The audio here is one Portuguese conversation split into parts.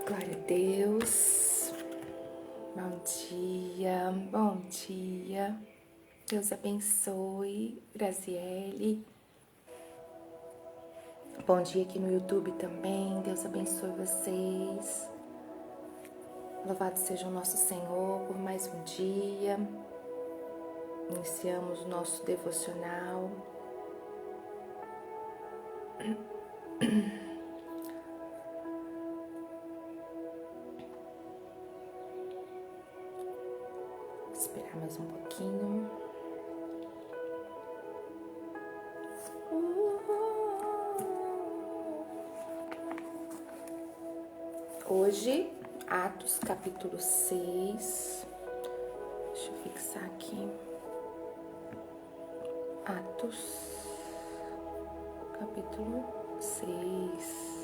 Glória a Deus. Bom dia, bom dia. Deus abençoe, Graziele. Bom dia aqui no YouTube também. Deus abençoe vocês. Louvado seja o nosso Senhor por mais um dia. Iniciamos o nosso devocional. Vou esperar mais um pouquinho. Hoje, Atos capítulo 6. Deixa eu fixar aqui. Atos capítulo 6.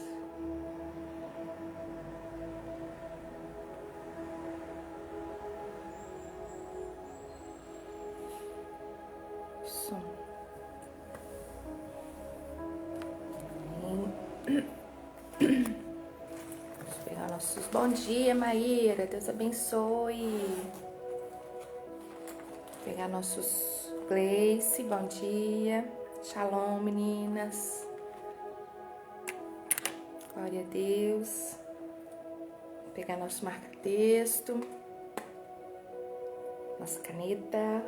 Som. Vamos pegar nossos... Bom dia, Maíra. Deus abençoe. Vou pegar nossos Gleice. Bom dia. Shalom, meninas. Glória a Deus. Vou pegar nosso marca-texto. Nossa caneta.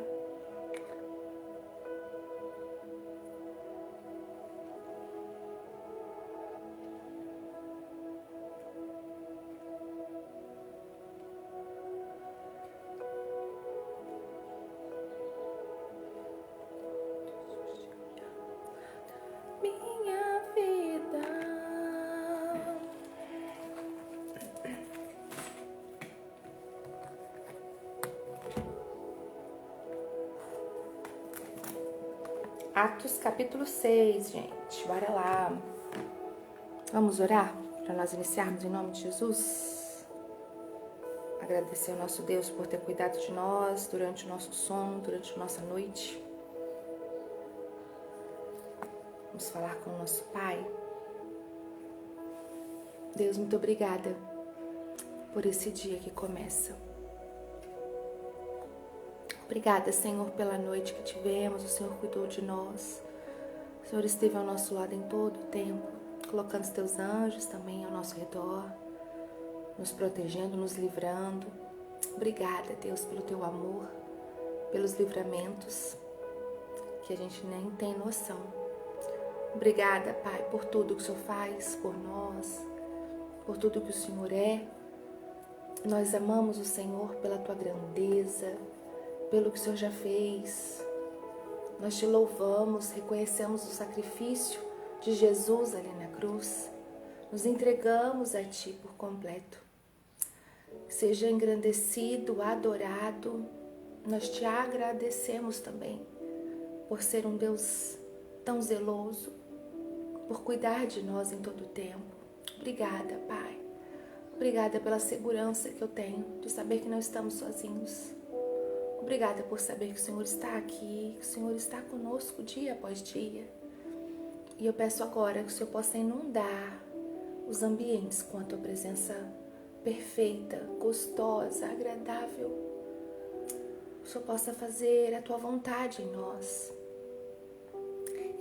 Minha vida. Atos capítulo 6, gente. Bora lá. Vamos orar para nós iniciarmos em nome de Jesus? Agradecer ao nosso Deus por ter cuidado de nós durante o nosso sono, durante a nossa noite. Vamos falar com o nosso Pai. Deus, muito obrigada por esse dia que começa. Obrigada, Senhor, pela noite que tivemos. O Senhor cuidou de nós. O Senhor esteve ao nosso lado em todo o tempo, colocando os teus anjos também ao nosso redor, nos protegendo, nos livrando. Obrigada, Deus, pelo teu amor, pelos livramentos que a gente nem tem noção. Obrigada, Pai, por tudo que o Senhor faz por nós, por tudo que o Senhor é. Nós amamos o Senhor pela tua grandeza, pelo que o Senhor já fez. Nós te louvamos, reconhecemos o sacrifício de Jesus ali na cruz. Nos entregamos a ti por completo. Seja engrandecido, adorado. Nós te agradecemos também por ser um Deus tão zeloso, por cuidar de nós em todo o tempo. Obrigada, Pai. Obrigada pela segurança que eu tenho de saber que não estamos sozinhos. Obrigada por saber que o Senhor está aqui, que o Senhor está conosco dia após dia. E eu peço agora que o Senhor possa inundar os ambientes com a tua presença perfeita, gostosa, agradável. Que o Senhor possa fazer a tua vontade em nós.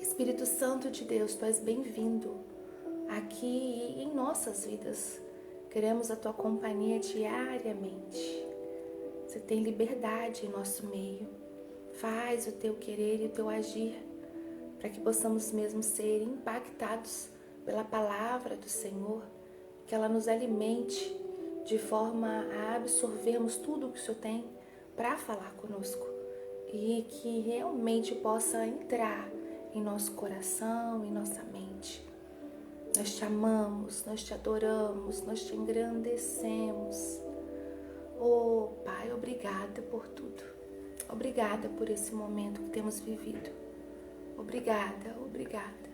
Espírito Santo de Deus, tu és bem-vindo aqui e em nossas vidas. Queremos a tua companhia diariamente. Você tem liberdade em nosso meio. Faz o teu querer e o teu agir para que possamos mesmo ser impactados pela palavra do Senhor, que ela nos alimente de forma a absorvermos tudo o que o Senhor tem para falar conosco e que realmente possa entrar em nosso coração, em nossa mente. Nós te amamos, nós te adoramos, nós te engrandecemos. Oh, Pai, obrigada por tudo. Obrigada por esse momento que temos vivido. Obrigada, obrigada.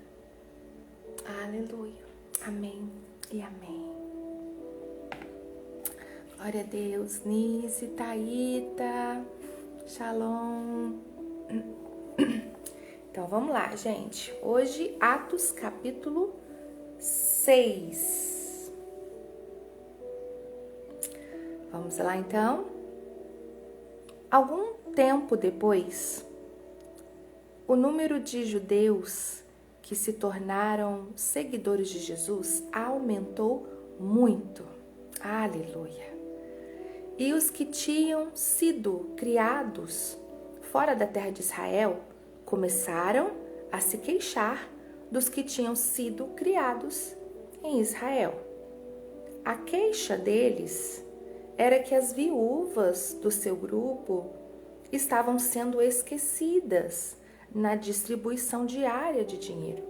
Aleluia. Amém e amém. Glória a Deus. Nise, Thaíta, Shalom. Então, vamos lá, gente. Hoje, Atos capítulo 6. Vamos lá então. Algum tempo depois, o número de judeus que se tornaram seguidores de Jesus aumentou muito. Aleluia! E os que tinham sido criados fora da terra de Israel começaram a se queixar dos que tinham sido criados em Israel. A queixa deles era que as viúvas do seu grupo estavam sendo esquecidas na distribuição diária de dinheiro.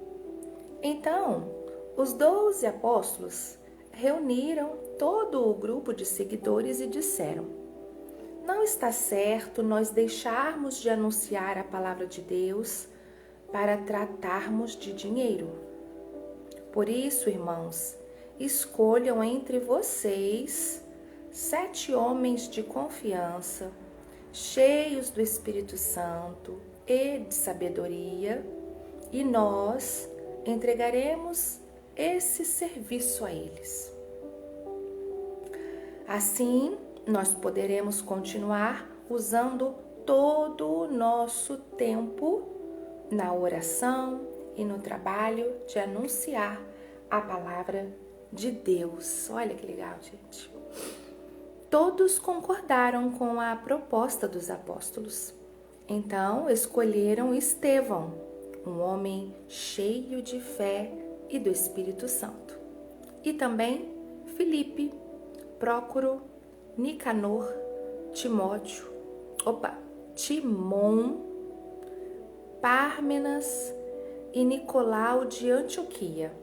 Então, os 12 apóstolos reuniram todo o grupo de seguidores e disseram: não está certo nós deixarmos de anunciar a palavra de Deus para tratarmos de dinheiro. Por isso, irmãos, escolham entre vocês 7 homens de confiança, cheios do Espírito Santo e de sabedoria, e nós entregaremos esse serviço a eles. Assim, nós poderemos continuar usando todo o nosso tempo na oração e no trabalho de anunciar a palavra de Deus. Olha que legal, gente. Todos concordaram com a proposta dos apóstolos. Então, escolheram Estevão, um homem cheio de fé e do Espírito Santo. E também Filipe, Prócoro, Nicanor, Timon, Pármenas e Nicolau de Antioquia,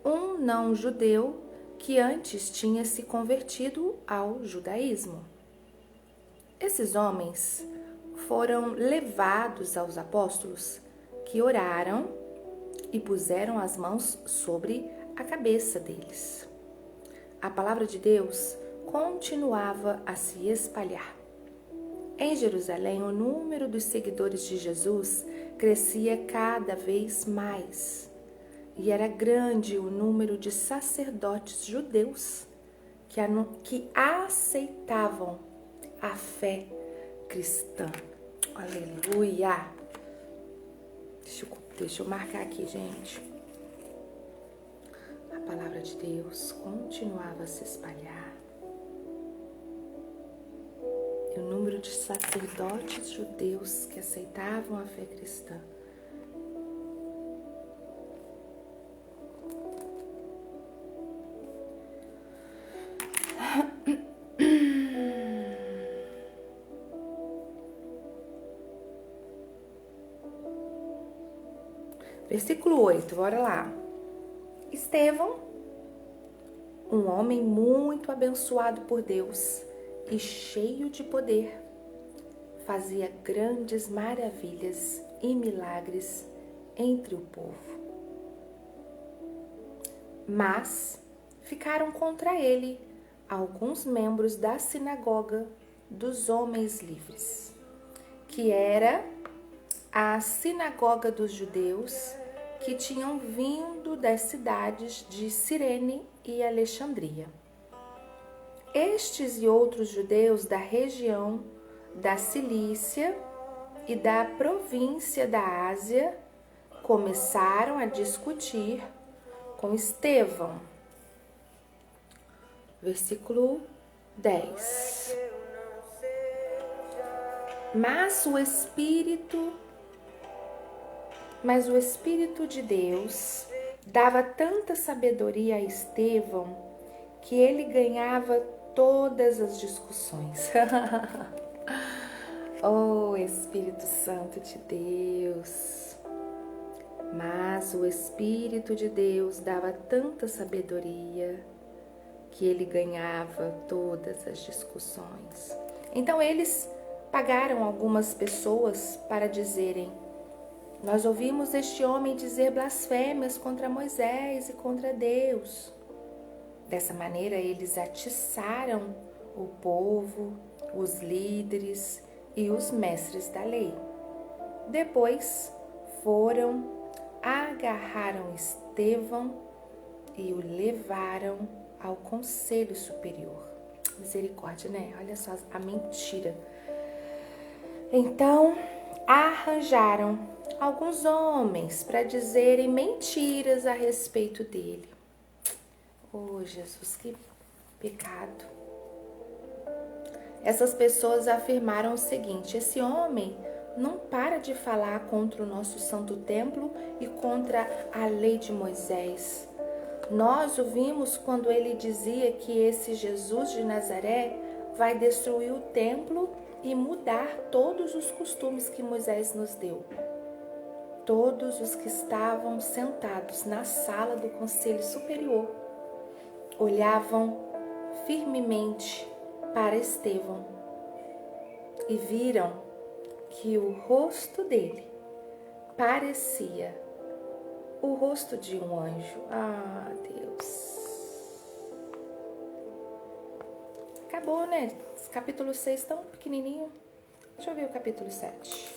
um não-judeu que antes tinha se convertido ao judaísmo. Esses homens foram levados aos apóstolos, que oraram e puseram as mãos sobre a cabeça deles. A palavra de Deus continuava a se espalhar. Em Jerusalém, o número dos seguidores de Jesus crescia cada vez mais. E era grande o número de sacerdotes judeus que aceitavam a fé cristã. Aleluia! Deixa eu marcar aqui, gente. A palavra de Deus continuava a se espalhar. E o número de sacerdotes judeus que aceitavam a fé cristã Versículo 8, bora lá. Estevão, um homem muito abençoado por Deus e cheio de poder, fazia grandes maravilhas e milagres entre o povo. Mas ficaram contra ele alguns membros da sinagoga dos homens livres, que era a sinagoga dos judeus que tinham vindo das cidades de Cirene e Alexandria. Estes e outros judeus da região da Cilícia e da província da Ásia começaram a discutir com Estevão. Versículo 10. Mas o Espírito de Deus dava tanta sabedoria a Estevão que ele ganhava todas as discussões. Oh, Espírito Santo de Deus! Mas o Espírito de Deus dava tanta sabedoria que ele ganhava todas as discussões. Então eles pagaram algumas pessoas para dizerem: nós ouvimos este homem dizer blasfêmias contra Moisés e contra Deus. Dessa maneira, eles atiçaram o povo, os líderes e os mestres da lei. Depois foram, agarraram Estevão e o levaram ao conselho superior. Misericórdia, né? Olha só a mentira. Então, arranjaram alguns homens para dizerem mentiras a respeito dele. Oh, Jesus, que pecado. Essas pessoas afirmaram o seguinte: esse homem não para de falar contra o nosso santo templo e contra a lei de Moisés. Nós o vimos quando ele dizia que esse Jesus de Nazaré vai destruir o templo e mudar todos os costumes que Moisés nos deu. Todos os que estavam sentados na sala do Conselho Superior olhavam firmemente para Estevão e viram que o rosto dele parecia o rosto de um anjo. Ah, Deus. Acabou, né? Esse capítulo 6 tão pequenininho. Deixa eu ver o capítulo 7.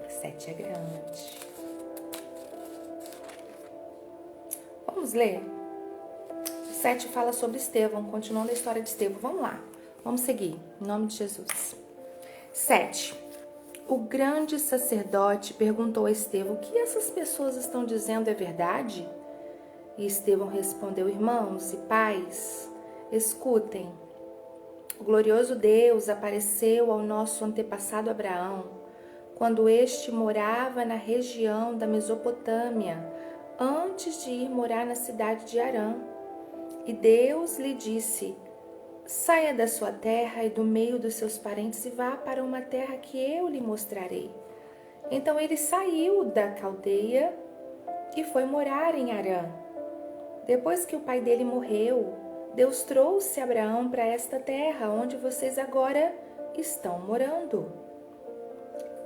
7 é grande. Vamos ler? O 7 fala sobre Estevão, continuando a história de Estevão. Vamos lá, vamos seguir, em nome de Jesus. 7. O grande sacerdote perguntou a Estevão: o que essas pessoas estão dizendo é verdade? E Estevão respondeu: irmãos e pais, escutem. O glorioso Deus apareceu ao nosso antepassado Abraão, quando este morava na região da Mesopotâmia, antes de ir morar na cidade de Harã. E Deus lhe disse: saia da sua terra e do meio dos seus parentes e vá para uma terra que eu lhe mostrarei. Então ele saiu da Caldeia e foi morar em Harã. Depois que o pai dele morreu, Deus trouxe Abraão para esta terra onde vocês agora estão morando.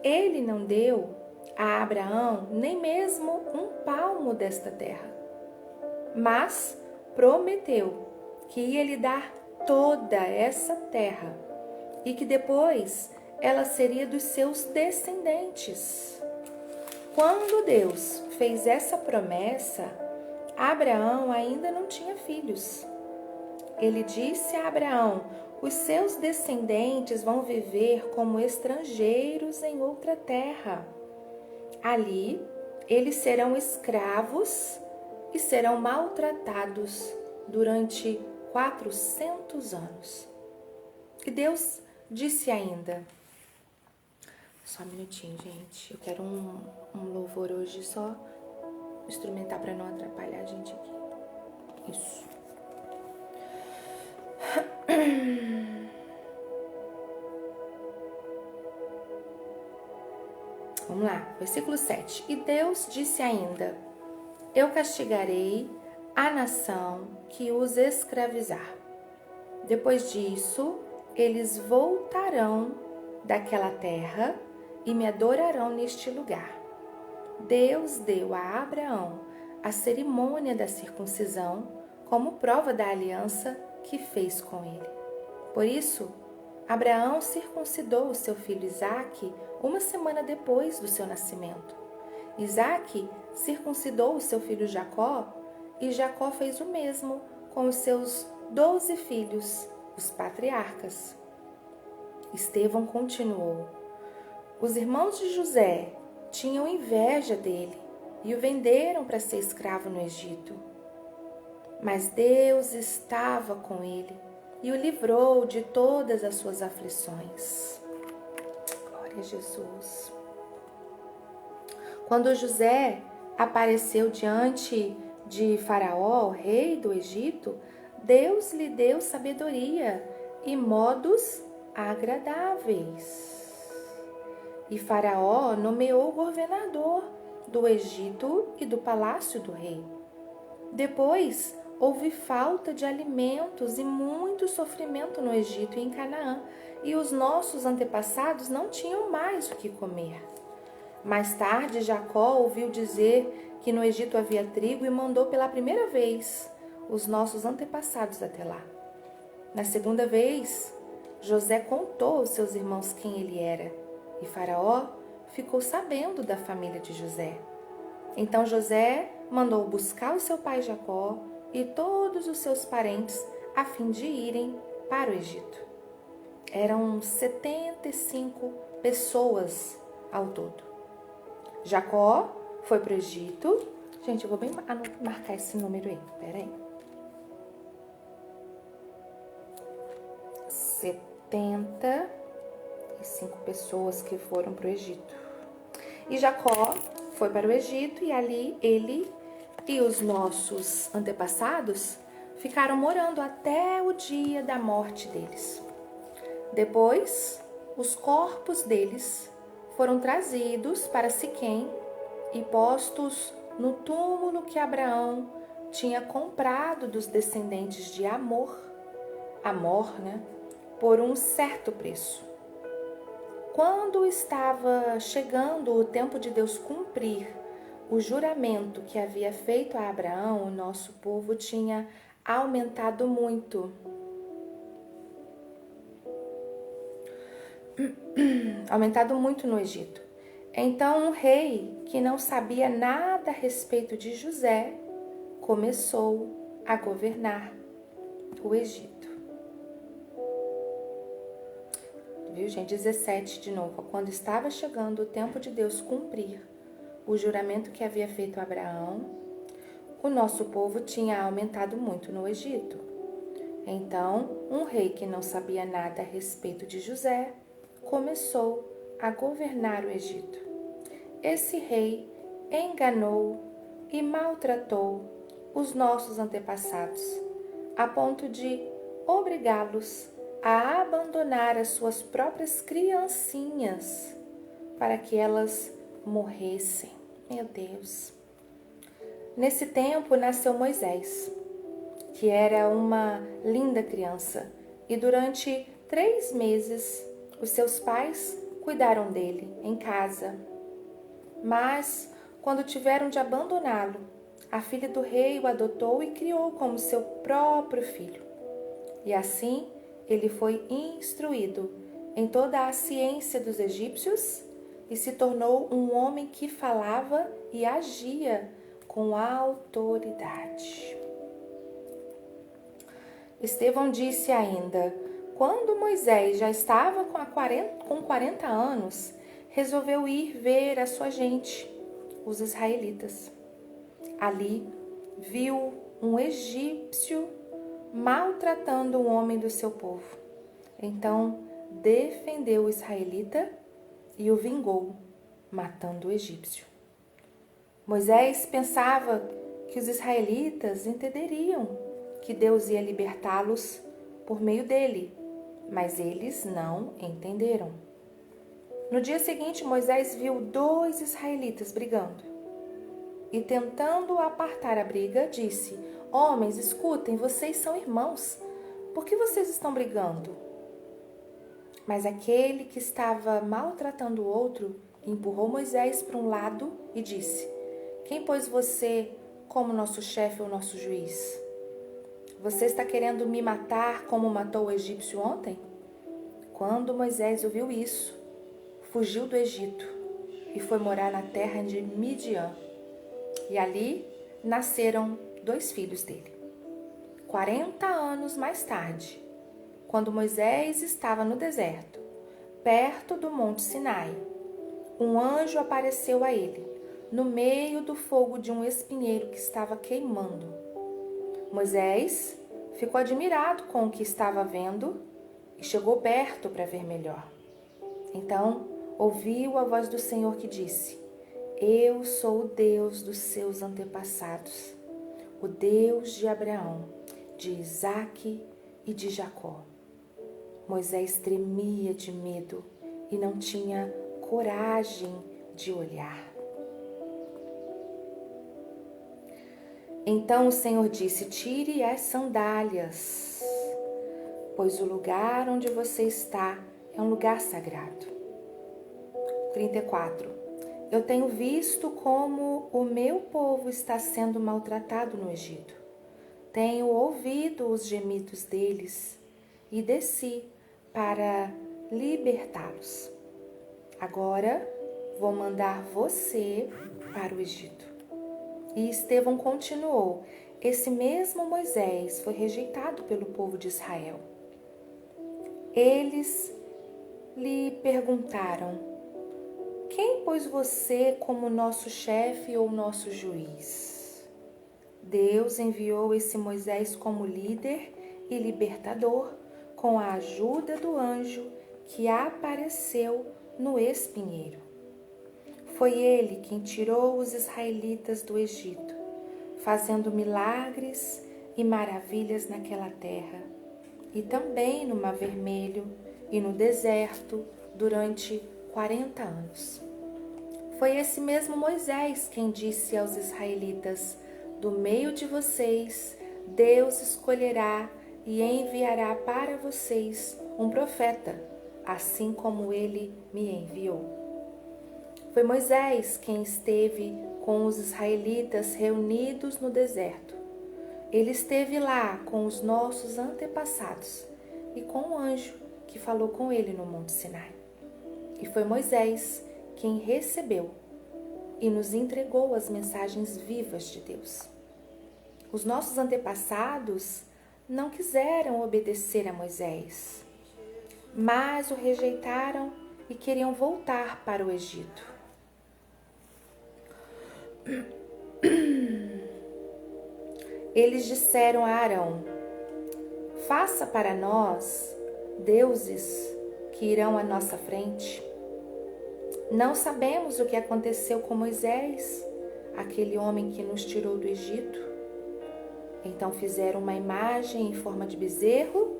Ele não deu a Abraão nem mesmo um palmo desta terra, mas prometeu que ia lhe dar toda essa terra e que depois ela seria dos seus descendentes. Quando Deus fez essa promessa, Abraão ainda não tinha filhos. Ele disse a Abraão: os seus descendentes vão viver como estrangeiros em outra terra. Ali, eles serão escravos e serão maltratados durante 400 anos. E Deus disse ainda... Só um minutinho, gente. Eu quero um louvor hoje só instrumental para não atrapalhar a gente aqui. Isso. Vamos lá, versículo 7. E Deus disse ainda: eu castigarei a nação que os escravizar. Depois disso, eles voltarão daquela terra e me adorarão neste lugar. Deus deu a Abraão a cerimônia da circuncisão como prova da aliança que fez com ele. Por isso, Abraão circuncidou o seu filho Isaque uma semana depois do seu nascimento. Isaque circuncidou o seu filho Jacó e Jacó fez o mesmo com os seus 12 filhos, os patriarcas. Estevão continuou: os irmãos de José tinham inveja dele e o venderam para ser escravo no Egito. Mas Deus estava com ele e o livrou de todas as suas aflições. Glória a Jesus. Quando José apareceu diante de Faraó, rei do Egito, Deus lhe deu sabedoria e modos agradáveis. E Faraó nomeou o governador do Egito e do palácio do rei. Depois houve falta de alimentos e muito sofrimento no Egito e em Canaã, e os nossos antepassados não tinham mais o que comer. Mais tarde, Jacó ouviu dizer que no Egito havia trigo e mandou pela primeira vez os nossos antepassados até lá. Na segunda vez, José contou aos seus irmãos quem ele era, e Faraó ficou sabendo da família de José. Então José mandou buscar o seu pai Jacó e todos os seus parentes a fim de irem para o Egito. Eram 75 pessoas ao todo. Jacó foi para o Egito. Gente, eu vou bem marcar esse número aí. Pera aí. 75 pessoas que foram para o Egito. E Jacó foi para o Egito e ali ele e os nossos antepassados ficaram morando até o dia da morte deles. Depois, os corpos deles foram trazidos para Siquém e postos no túmulo que Abraão tinha comprado dos descendentes de Amor, por um certo preço. Quando estava chegando o tempo de Deus cumprir o juramento que havia feito a Abraão, o nosso povo tinha aumentado muito. Aumentado muito no Egito. Então um rei que não sabia nada a respeito de José começou a governar o Egito. Viu, gente? 17 de novo. Quando estava chegando o tempo de Deus cumprir o juramento que havia feito a Abraão, o nosso povo tinha aumentado muito no Egito. Então, um rei que não sabia nada a respeito de José começou a governar o Egito. Esse rei enganou e maltratou os nossos antepassados, a ponto de obrigá-los a abandonar as suas próprias criancinhas para que elas morressem. Meu Deus! Nesse tempo nasceu Moisés, que era uma linda criança, e durante 3 meses os seus pais cuidaram dele em casa. Mas, quando tiveram de abandoná-lo, a filha do rei o adotou e criou como seu próprio filho. E assim, ele foi instruído em toda a ciência dos egípcios e se tornou um homem que falava e agia com autoridade. Estevão disse ainda: quando Moisés já estava com 40 anos, resolveu ir ver a sua gente, os israelitas. Ali, viu um egípcio maltratando um homem do seu povo. Então, defendeu o israelita e o vingou, matando o egípcio. Moisés pensava que os israelitas entenderiam que Deus ia libertá-los por meio dele, mas eles não entenderam. No dia seguinte, Moisés viu 2 israelitas brigando e, tentando apartar a briga, disse: homens, escutem, vocês são irmãos, por que vocês estão brigando? Mas aquele que estava maltratando o outro empurrou Moisés para um lado e disse: quem pôs você como nosso chefe ou nosso juiz? Você está querendo me matar como matou o egípcio ontem? Quando Moisés ouviu isso, fugiu do Egito e foi morar na terra de Midian. E ali nasceram 2 filhos dele. 40 anos mais tarde, quando Moisés estava no deserto, perto do Monte Sinai, um anjo apareceu a ele, no meio do fogo de um espinheiro que estava queimando. Moisés ficou admirado com o que estava vendo e chegou perto para ver melhor. Então, ouviu a voz do Senhor que disse: eu sou o Deus dos seus antepassados, o Deus de Abraão, de Isaque e de Jacó. Moisés tremia de medo e não tinha coragem de olhar. Então o Senhor disse: tire as sandálias, pois o lugar onde você está é um lugar sagrado. 34. Eu tenho visto como o meu povo está sendo maltratado no Egito. Tenho ouvido os gemidos deles e desci para libertá-los. Agora vou mandar você para o Egito. E Estevão continuou: esse mesmo Moisés foi rejeitado pelo povo de Israel. Eles lhe perguntaram: quem pôs você como nosso chefe ou nosso juiz? Deus enviou esse Moisés como líder e libertador com a ajuda do anjo que apareceu no espinheiro. Foi ele quem tirou os israelitas do Egito, fazendo milagres e maravilhas naquela terra, e também no Mar Vermelho e no deserto durante 40 anos. Foi esse mesmo Moisés quem disse aos israelitas: do meio de vocês, Deus escolherá e enviará para vocês um profeta, assim como ele me enviou. Foi Moisés quem esteve com os israelitas reunidos no deserto. Ele esteve lá com os nossos antepassados e com o anjo que falou com ele no Monte Sinai. E foi Moisés quem recebeu e nos entregou as mensagens vivas de Deus. Os nossos antepassados não quiseram obedecer a Moisés, mas o rejeitaram e queriam voltar para o Egito. Eles disseram a Arão: faça para nós deuses que irão à nossa frente. Não sabemos o que aconteceu com Moisés, aquele homem que nos tirou do Egito. Então fizeram uma imagem em forma de bezerro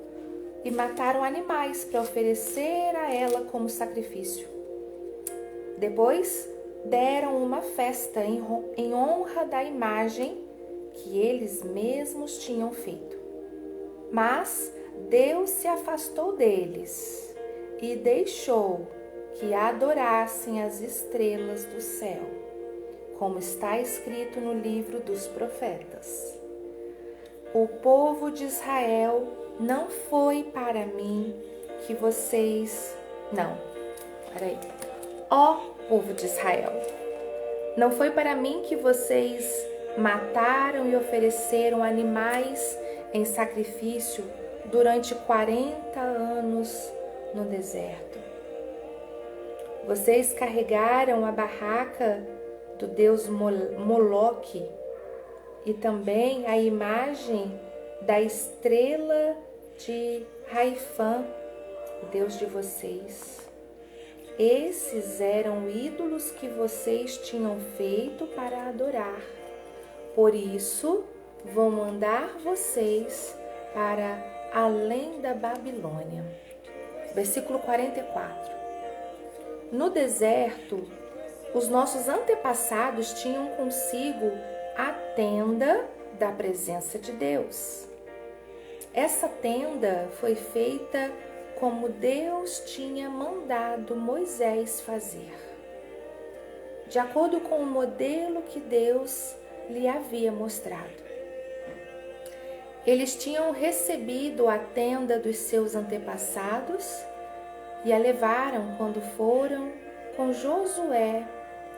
e mataram animais para oferecer a ela como sacrifício. Depois deram uma festa em honra da imagem que eles mesmos tinham feito. Mas Deus se afastou deles e deixou que adorassem as estrelas do céu, como está escrito no livro dos profetas. O povo de Israel não foi para mim que vocês... Ó povo de Israel, não foi para mim que vocês mataram e ofereceram animais em sacrifício durante 40 anos no deserto. Vocês carregaram a barraca do deus Moloque e também a imagem da estrela de Raifã, o deus de vocês. Esses eram ídolos que vocês tinham feito para adorar. Por isso, vou mandar vocês para além da Babilônia. Versículo 44. No deserto, os nossos antepassados tinham consigo a tenda da presença de Deus. Essa tenda foi feita como Deus tinha mandado Moisés fazer, de acordo com o modelo que Deus lhe havia mostrado. Eles tinham recebido a tenda dos seus antepassados e a levaram quando foram com Josué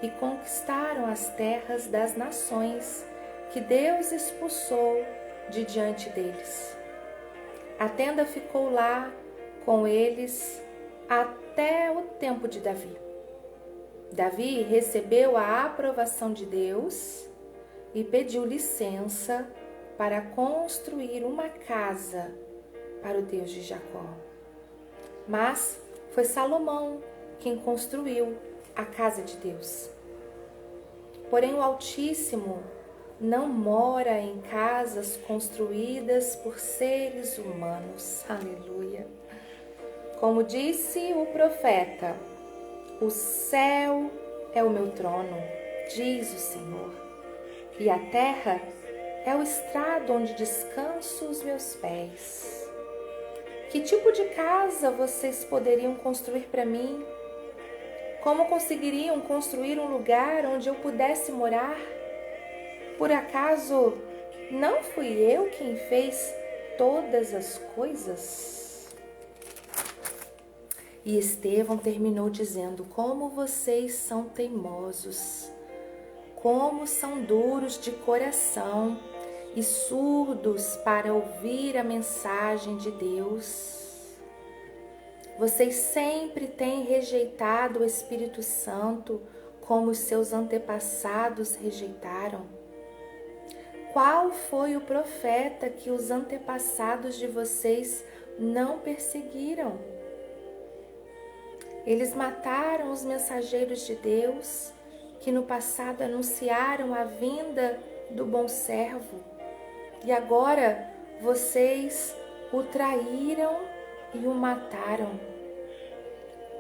e conquistaram as terras das nações que Deus expulsou de diante deles. A tenda ficou lá com eles até o tempo de Davi. Davi recebeu a aprovação de Deus e pediu licença para construir uma casa para o Deus de Jacó. Mas foi Salomão quem construiu a casa de Deus. Porém, o Altíssimo não mora em casas construídas por seres humanos. Aleluia. Como disse o profeta: o céu é o meu trono, diz o Senhor, e a terra é o estrado onde descanso os meus pés. Que tipo de casa vocês poderiam construir para mim? Como conseguiriam construir um lugar onde eu pudesse morar? Por acaso não fui eu quem fez todas as coisas? E Estevão terminou dizendo: como vocês são teimosos, como são duros de coração e surdos para ouvir a mensagem de Deus. Vocês sempre têm rejeitado o Espírito Santo como os seus antepassados rejeitaram. Qual foi o profeta que os antepassados de vocês não perseguiram? Eles mataram os mensageiros de Deus, que no passado anunciaram a vinda do bom servo. E agora vocês o traíram e o mataram.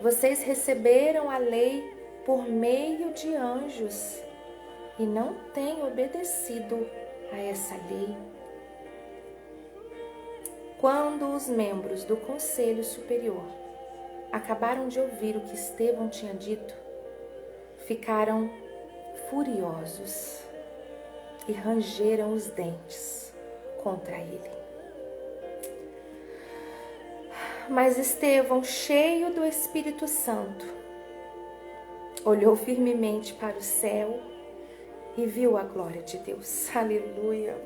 Vocês receberam a lei por meio de anjos e não têm obedecido a essa lei. Quando os membros do Conselho Superior acabaram de ouvir o que Estevão tinha dito, ficaram furiosos e rangeram os dentes contra ele. Mas Estevão, cheio do Espírito Santo, olhou firmemente para o céu e viu a glória de Deus. Aleluia!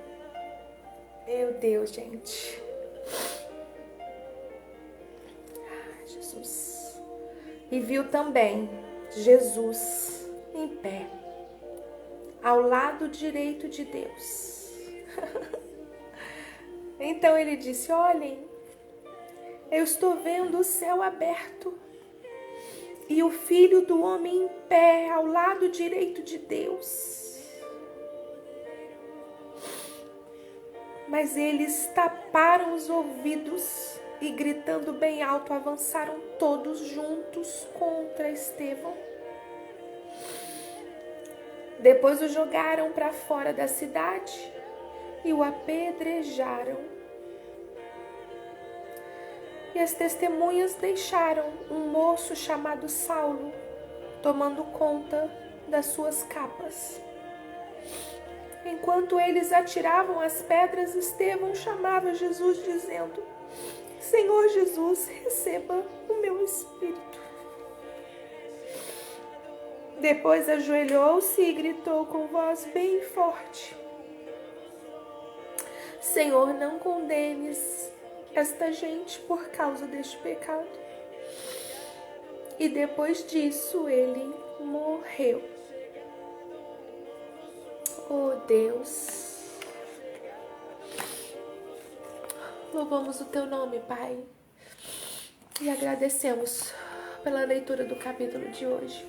Meu Deus, gente. Jesus. E viu também Jesus em pé, ao lado direito de Deus. Então ele disse: olhem, eu estou vendo o céu aberto e o Filho do Homem em pé, ao lado direito de Deus. Mas eles taparam os ouvidos e, gritando bem alto, avançaram todos juntos contra Estevão. Depois o jogaram para fora da cidade e o apedrejaram. E as testemunhas deixaram um moço chamado Saulo tomando conta das suas capas. Enquanto eles atiravam as pedras, Estevão chamava Jesus, dizendo: Senhor Jesus, receba o meu espírito. Depois ajoelhou-se e gritou com voz bem forte: Senhor, não condenes esta gente por causa deste pecado. E depois disso ele morreu. Oh Deus, louvamos o teu nome, Pai, e agradecemos pela leitura do capítulo de hoje,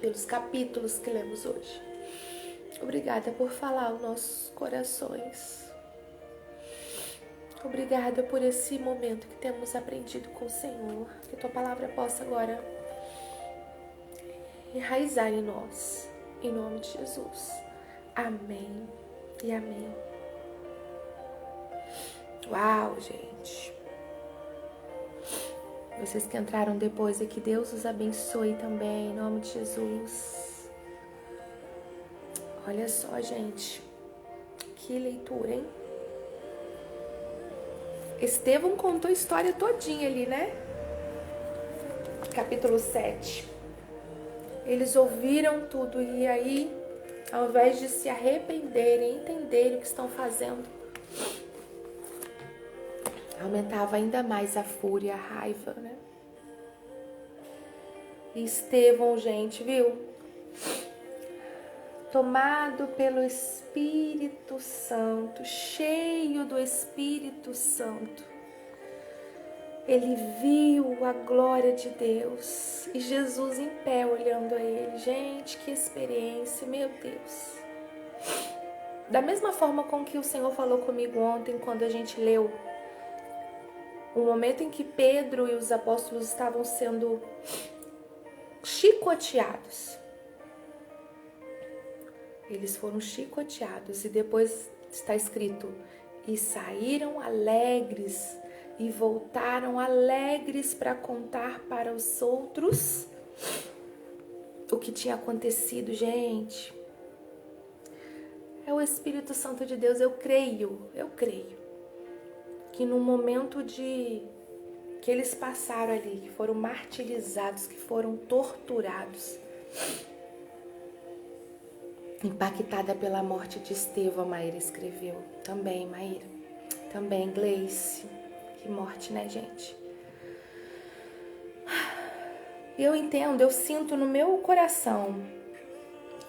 pelos capítulos que lemos hoje. Obrigada por falar aos nossos corações. Obrigada por esse momento que temos aprendido com o Senhor. Que tua palavra possa agora enraizar em nós. Em nome de Jesus. Amém e amém. Uau, gente. Vocês que entraram depois aqui, Deus os abençoe também. Em nome de Jesus. Olha só, gente. Que leitura, hein? Estevão contou a história todinha ali, né? Capítulo 7. Eles ouviram tudo e aí, ao invés de se arrependerem, entenderem o que estão fazendo, aumentava ainda mais a fúria, a raiva, né? E Estevão, gente, viu? Tomado pelo Espírito Santo, cheio do Espírito Santo, ele viu a glória de Deus e Jesus em pé olhando a ele. Gente, que experiência, meu Deus. Da mesma forma com que o Senhor falou comigo ontem, quando a gente leu o momento em que Pedro e os apóstolos estavam sendo chicoteados. Eles foram chicoteados e depois está escrito: e saíram alegres e voltaram alegres para contar para os outros o que tinha acontecido. Gente, é o Espírito Santo de Deus. Eu creio que no momento que eles passaram ali, que foram martirizados, que foram torturados, Impactada pela morte de Estevão, a Maíra escreveu. Também, Maíra. Também, Gleice. Que morte, né, gente? Eu entendo, eu sinto no meu coração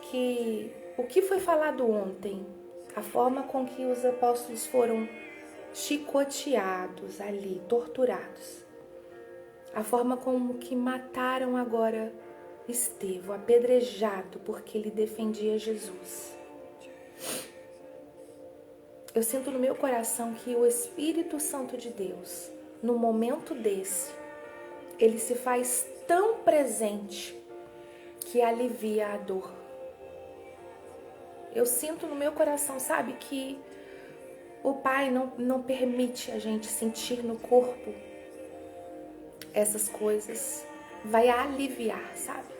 que o que foi falado ontem, a forma com que os apóstolos foram chicoteados ali, torturados, a forma como que mataram agora Estevão, apedrejado porque ele defendia Jesus. Eu sinto no meu coração que o Espírito Santo de Deus, no momento desse, ele se faz tão presente que alivia a dor. Eu sinto no meu coração, sabe, que o Pai não permite a gente sentir no corpo essas coisas. Vai aliviar, sabe?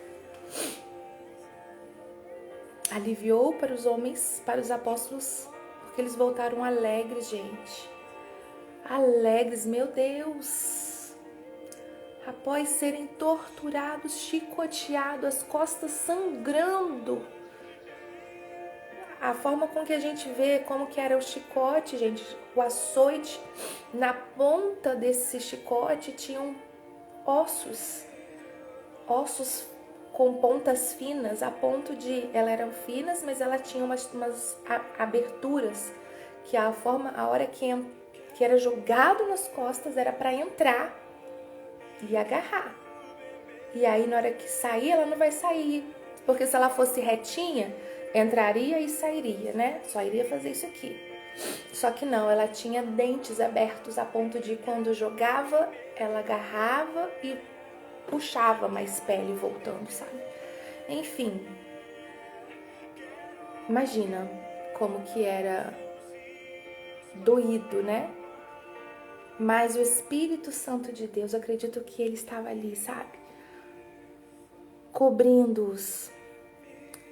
Aliviou para os homens, para os apóstolos, porque eles voltaram alegres, gente. Alegres, meu Deus. Após serem torturados, chicoteados, as costas sangrando. A forma com que a gente vê como que era o chicote, gente, o açoite, na ponta desse chicote tinham ossos com pontas finas, a ponto de, elas eram finas, mas ela tinha umas aberturas, que a hora que era jogado nas costas era para entrar e agarrar. E aí na hora que sair, ela não vai sair, porque se ela fosse retinha, entraria e sairia, né? Só iria fazer isso aqui. Só que não, ela tinha dentes abertos a ponto de quando jogava, ela agarrava e puxava mais pele voltando, sabe? Enfim, imagina como que era doído, né? Mas o Espírito Santo de Deus, eu acredito que ele estava ali, sabe? Cobrindo-os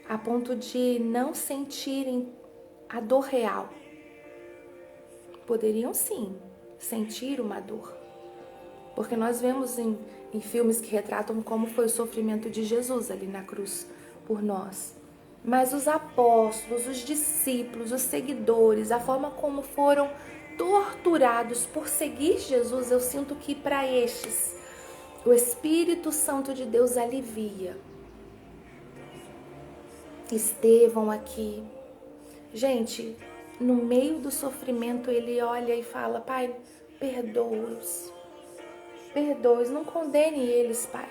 a ponto de não sentirem a dor real. Poderiam sim sentir uma dor, porque nós vemos em filmes que retratam como foi o sofrimento de Jesus ali na cruz por nós. Mas os apóstolos, os discípulos, os seguidores, a forma como foram torturados por seguir Jesus, eu sinto que para estes o Espírito Santo de Deus alivia. Estevão aqui, gente, no meio do sofrimento ele olha e fala: Pai, perdoa-os, não condene eles, Pai,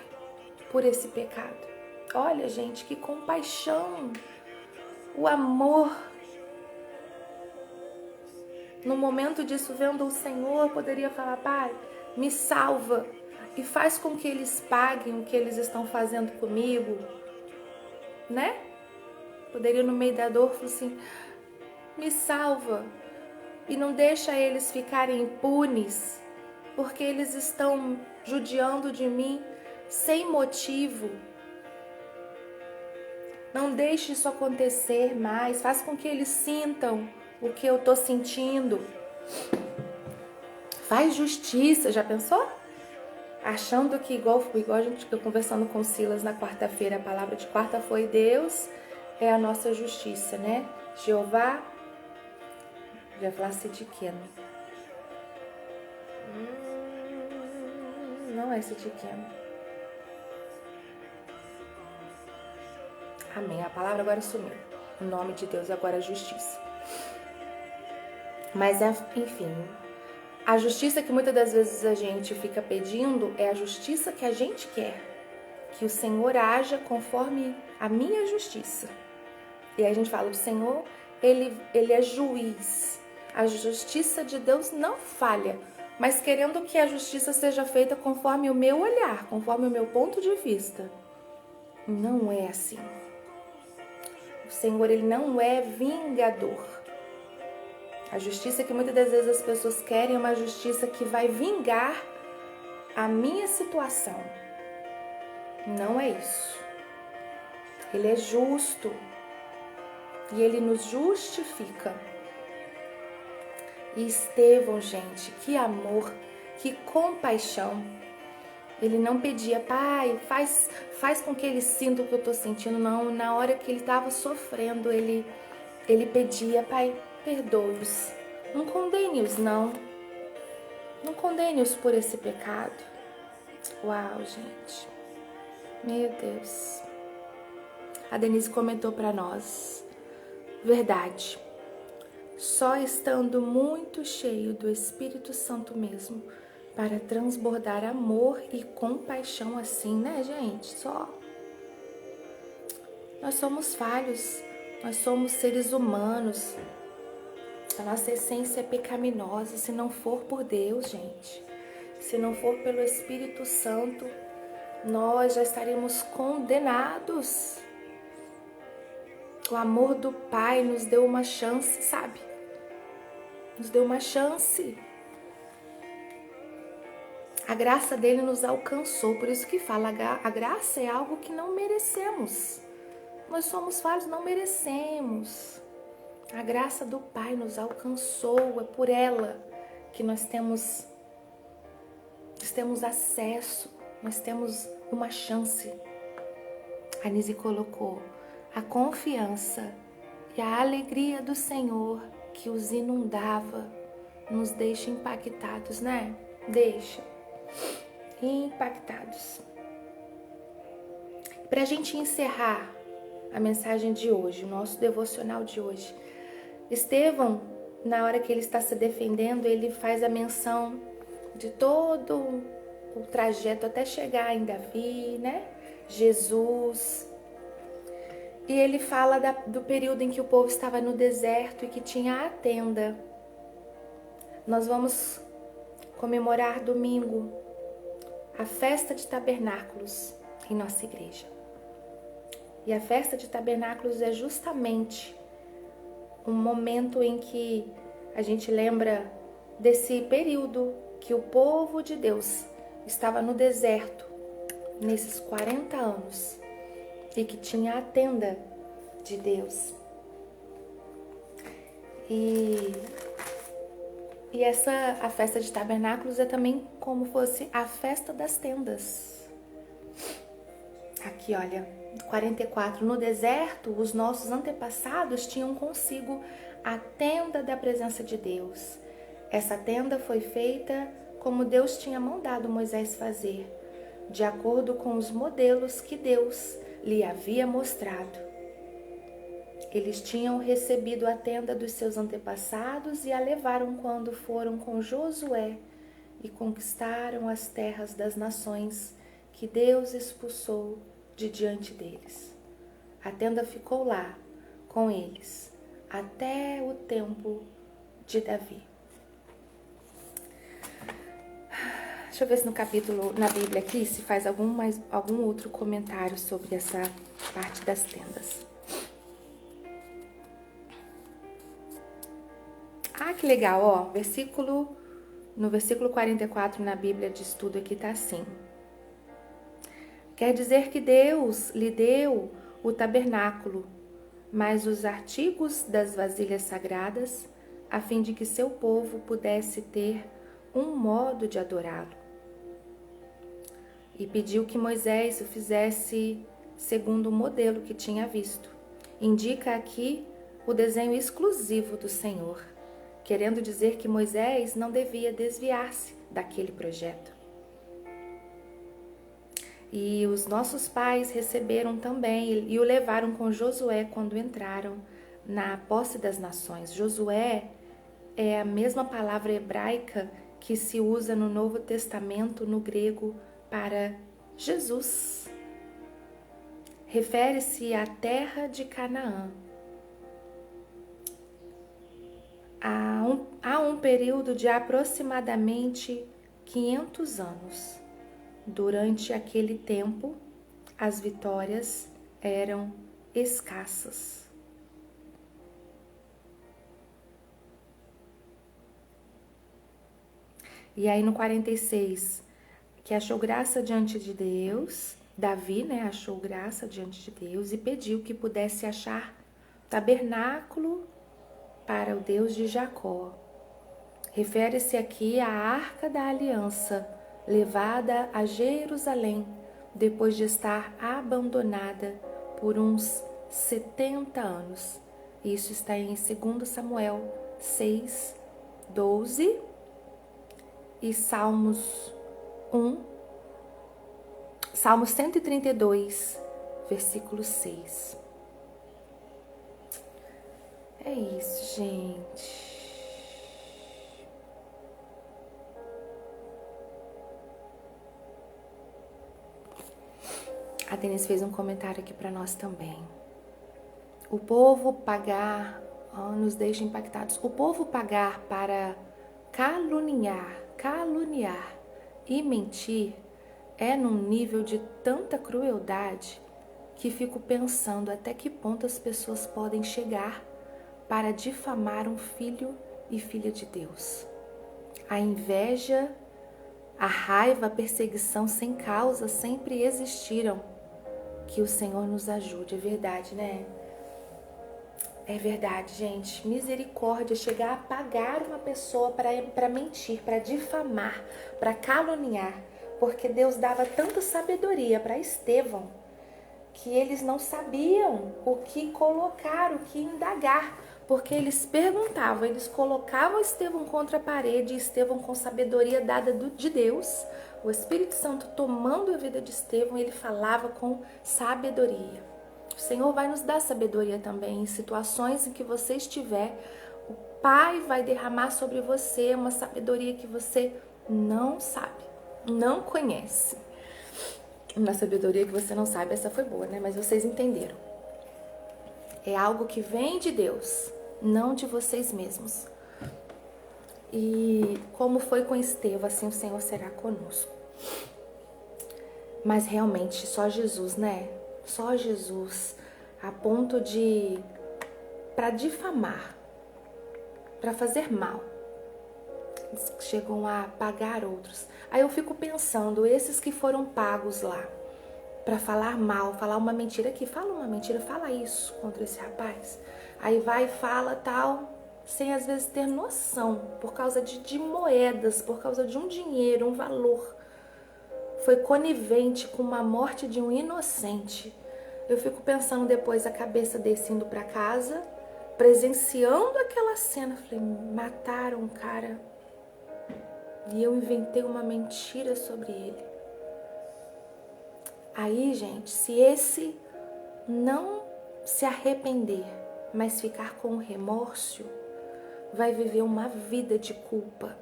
por esse pecado. Olha, gente, que compaixão, o amor. No momento disso, vendo o Senhor, poderia falar: Pai, me salva e faz com que eles paguem o que eles estão fazendo comigo, né? Poderia no meio da dor falar assim: me salva e não deixa eles ficarem impunes, porque eles estão judiando de mim sem motivo. Não deixe isso acontecer mais, faz com que eles sintam o que eu tô sentindo. Faz justiça, já pensou? Achando que igual a gente ficou conversando com o Silas na quarta-feira, a palavra de quarta foi: Deus é a nossa justiça, né? Jeová, já falasse de Keno. Não é esse de Keno. Amém. A palavra agora sumiu. O nome de Deus agora é justiça. Mas, enfim, a justiça que muitas das vezes a gente fica pedindo é a justiça que a gente quer. Que o Senhor haja conforme a minha justiça. E aí a gente fala: o Senhor, ele é juiz. A justiça de Deus não falha, mas querendo que a justiça seja feita conforme o meu olhar, conforme o meu ponto de vista. Não é assim. O Senhor, ele não é vingador. A justiça que muitas das vezes as pessoas querem é uma justiça que vai vingar a minha situação. Não é isso. Ele é justo e ele nos justifica. E Estevão, gente, que amor, que compaixão. Ele não pedia, pai, faz com que ele sinta o que eu estou sentindo, não. Na hora que ele estava sofrendo, ele pedia, pai, perdoe-os. Não condene-os, não. Não condene-os por esse pecado. Uau, gente. Meu Deus. A Denise comentou para nós. Verdade. Só estando muito cheio do Espírito Santo mesmo, para transbordar amor e compaixão assim, né, gente? Só. Nós somos falhos, nós somos seres humanos. A nossa essência é pecaminosa, se não for por Deus, gente. Se não for pelo Espírito Santo, nós já estaremos condenados. O amor do Pai nos deu uma chance, sabe? Nos deu uma chance. A graça dele nos alcançou, por isso que fala, a graça é algo que não merecemos. Nós somos falhos, não merecemos. A graça do Pai nos alcançou, é por ela que nós temos acesso, nós temos uma chance. A Nise colocou a confiança e a alegria do Senhor que os inundava, nos deixa impactados, né? Deixa impactados. Para a gente encerrar a mensagem de hoje, o nosso devocional de hoje, Estevão, na hora que ele está se defendendo, ele faz a menção de todo o trajeto até chegar em Davi, né? Jesus. E ele fala do período em que o povo estava no deserto e que tinha a tenda. Nós vamos comemorar domingo a festa de tabernáculos em nossa igreja. E a festa de tabernáculos é justamente um momento em que a gente lembra desse período que o povo de Deus estava no deserto, nesses 40 anos, e que tinha a tenda de Deus. A festa de tabernáculos é também como fosse a festa das tendas. Aqui, olha, 44. No deserto, os nossos antepassados tinham consigo a tenda da presença de Deus. Essa tenda foi feita como Deus tinha mandado Moisés fazer, de acordo com os modelos que Deus lhe havia mostrado. Eles tinham recebido a tenda dos seus antepassados e a levaram quando foram com Josué e conquistaram as terras das nações que Deus expulsou de diante deles. A tenda ficou lá com eles até o tempo de Davi. Deixa eu ver se no capítulo, na Bíblia aqui, se faz algum outro comentário sobre essa parte das tendas. Ah, que legal, ó, no versículo 44 na Bíblia de estudo aqui tá assim. Quer dizer que Deus lhe deu o tabernáculo, mas os artigos das vasilhas sagradas, a fim de que seu povo pudesse ter um modo de adorá-lo. E pediu que Moisés o fizesse segundo o modelo que tinha visto. Indica aqui o desenho exclusivo do Senhor, querendo dizer que Moisés não devia desviar-se daquele projeto. E os nossos pais receberam também e o levaram com Josué quando entraram na posse das nações. Josué é a mesma palavra hebraica que se usa no Novo Testamento, no grego, para Jesus. Refere-se à terra de Canaã. Há um período de aproximadamente 500 anos. Durante aquele tempo, as vitórias eram escassas. E aí no 46, que achou graça diante de Deus, Davi, achou graça diante de Deus e pediu que pudesse achar tabernáculo para o Deus de Jacó. Refere-se aqui à Arca da Aliança, levada a Jerusalém, depois de estar abandonada por uns 70 anos. Isso está em 2 Samuel 6, 12 e Salmos 132, versículo 6. É isso, gente. A Denise fez um comentário aqui para nós também. O povo pagar, nos deixa impactados. O povo pagar para caluniar e mentir é num nível de tanta crueldade que fico pensando até que ponto as pessoas podem chegar para difamar um filho e filha de Deus. A inveja, a raiva, a perseguição sem causa sempre existiram. Que o Senhor nos ajude, é verdade, né? É verdade, gente. Misericórdia, chegar a pagar uma pessoa para mentir, para difamar, para caluniar. Porque Deus dava tanta sabedoria para Estevão que eles não sabiam o que colocar, o que indagar. Porque eles perguntavam, eles colocavam Estevão contra a parede, e Estevão, com sabedoria dada de Deus, o Espírito Santo tomando a vida de Estevão, ele falava com sabedoria. O Senhor vai nos dar sabedoria também em situações em que você estiver. O Pai vai derramar sobre você uma sabedoria que você não sabe, não conhece. Uma sabedoria que você não sabe, essa foi boa, né? Mas vocês entenderam. É algo que vem de Deus, não de vocês mesmos. E como foi com Estevão, assim o Senhor será conosco. Mas realmente, só Jesus, né? Só Jesus, a ponto de, para difamar, para fazer mal, eles chegam a pagar outros. Aí eu fico pensando, esses que foram pagos lá, para falar mal, falar uma mentira aqui, fala uma mentira, fala isso contra esse rapaz. Aí vai e fala tal, sem às vezes ter noção, por causa de moedas, por causa de um dinheiro, um valor. Foi conivente com uma morte de um inocente. Eu fico pensando depois a cabeça desse indo para casa, presenciando aquela cena. Falei, mataram um cara e eu inventei uma mentira sobre ele. Aí, gente, se esse não se arrepender, mas ficar com remorso, vai viver uma vida de culpa,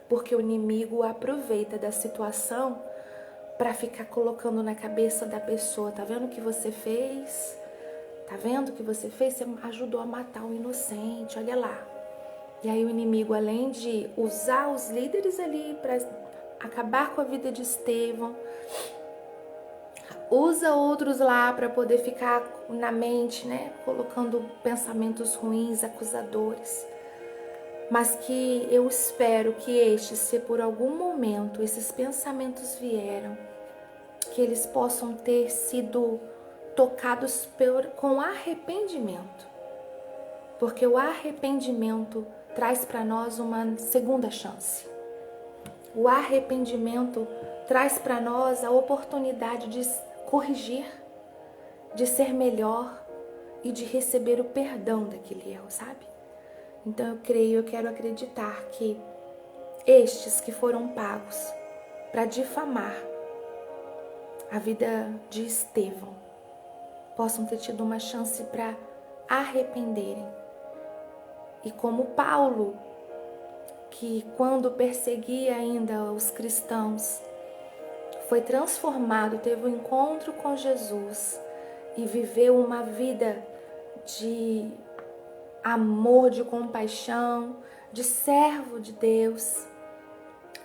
porque o inimigo aproveita da situação para ficar colocando na cabeça da pessoa, tá vendo o que você fez? Tá vendo o que você fez? Você ajudou a matar um inocente, olha lá. E aí o inimigo, além de usar os líderes ali para acabar com a vida de Estevão, usa outros lá para poder ficar na mente, né? Colocando pensamentos ruins, acusadores. Mas que eu espero que estes, se por algum momento esses pensamentos vieram, que eles possam ter sido tocados com arrependimento. Porque o arrependimento traz para nós uma segunda chance. O arrependimento traz para nós a oportunidade de corrigir, de ser melhor e de receber o perdão daquele erro, sabe? Então eu quero acreditar que estes que foram pagos para difamar a vida de Estevão possam ter tido uma chance para arrependerem. E como Paulo, que quando perseguia ainda os cristãos, foi transformado, teve um encontro com Jesus e viveu uma vida de amor, de compaixão, de servo de Deus.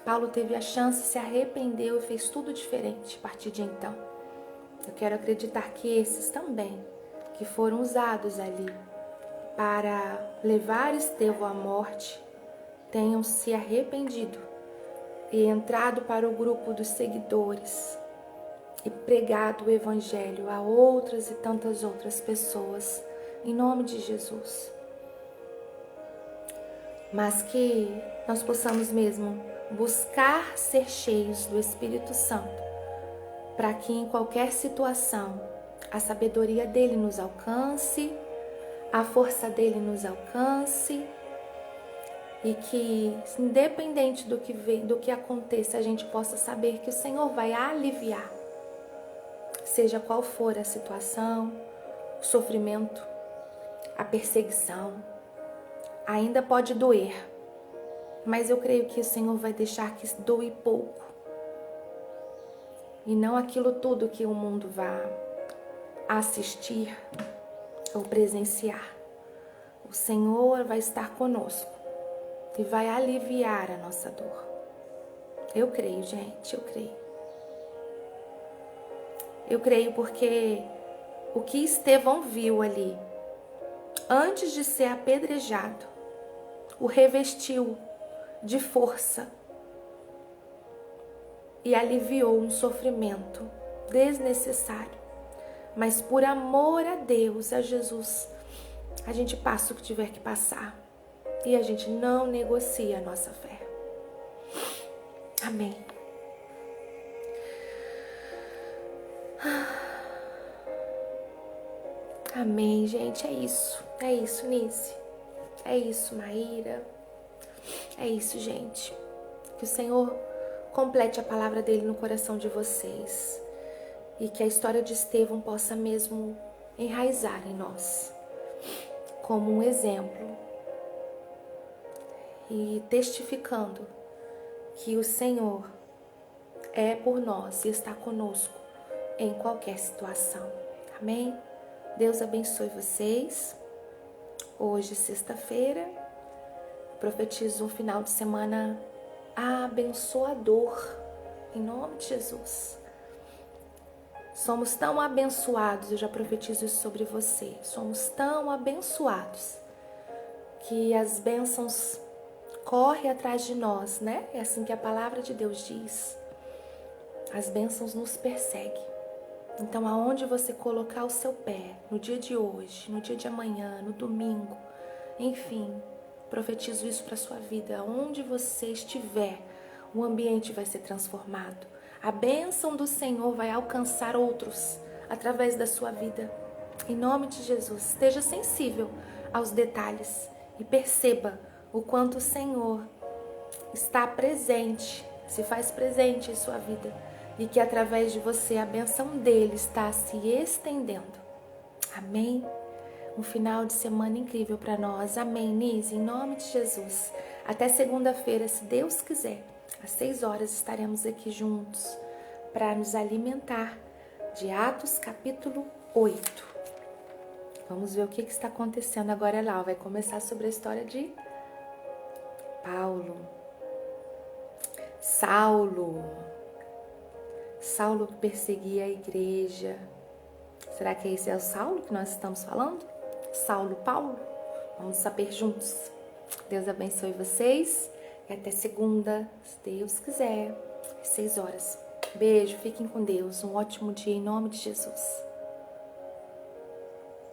Paulo teve a chance, se arrependeu e fez tudo diferente a partir de então. Eu quero acreditar que esses também, que foram usados ali para levar Estevão à morte, tenham se arrependido e entrado para o grupo dos seguidores e pregado o evangelho a outras e tantas outras pessoas, em nome de Jesus. Mas que nós possamos mesmo buscar ser cheios do Espírito Santo, para que em qualquer situação a sabedoria dele nos alcance, a força dele nos alcance, e que, independente do que aconteça, a gente possa saber que o Senhor vai aliviar, seja qual for a situação, o sofrimento, a perseguição. Ainda pode doer, mas eu creio que o Senhor vai deixar que doe pouco, e não aquilo tudo que o mundo vai assistir ou presenciar. O Senhor vai estar conosco e vai aliviar a nossa dor. Eu creio, gente, eu creio. Eu creio porque o que Estevão viu ali, antes de ser apedrejado, o revestiu de força e aliviou um sofrimento desnecessário. Mas por amor a Deus, a Jesus, a gente passa o que tiver que passar e a gente não negocia a nossa fé. Amém. Amém, gente, é isso, Nice, é isso, Maíra, é isso, gente, que o Senhor complete a palavra dele no coração de vocês e que a história de Estevão possa mesmo enraizar em nós como um exemplo e testificando que o Senhor é por nós e está conosco em qualquer situação. Amém? Deus abençoe vocês. Hoje, sexta-feira, profetizo um final de semana abençoador, em nome de Jesus. Somos tão abençoados, eu já profetizo isso sobre você. Somos tão abençoados que as bênçãos correm atrás de nós, né? É assim que a palavra de Deus diz. As bênçãos nos perseguem. Então, aonde você colocar o seu pé, no dia de hoje, no dia de amanhã, no domingo, enfim, profetizo isso para sua vida. Onde você estiver, o ambiente vai ser transformado. A bênção do Senhor vai alcançar outros através da sua vida. Em nome de Jesus, esteja sensível aos detalhes e perceba o quanto o Senhor está presente, se faz presente em sua vida. E que através de você a bênção dele está se estendendo. Amém? Um final de semana incrível para nós. Amém, Nise? Em nome de Jesus. Até segunda-feira, se Deus quiser. Às 6 horas estaremos aqui juntos para nos alimentar de Atos capítulo 8. Vamos ver o que está acontecendo agora lá. Vai começar sobre a história de Saulo perseguia a igreja. Será que esse é o Saulo que nós estamos falando? Paulo? Vamos saber juntos. Deus abençoe vocês e até segunda, se Deus quiser, às 6 horas. Beijo, fiquem com Deus. Um ótimo dia em nome de Jesus.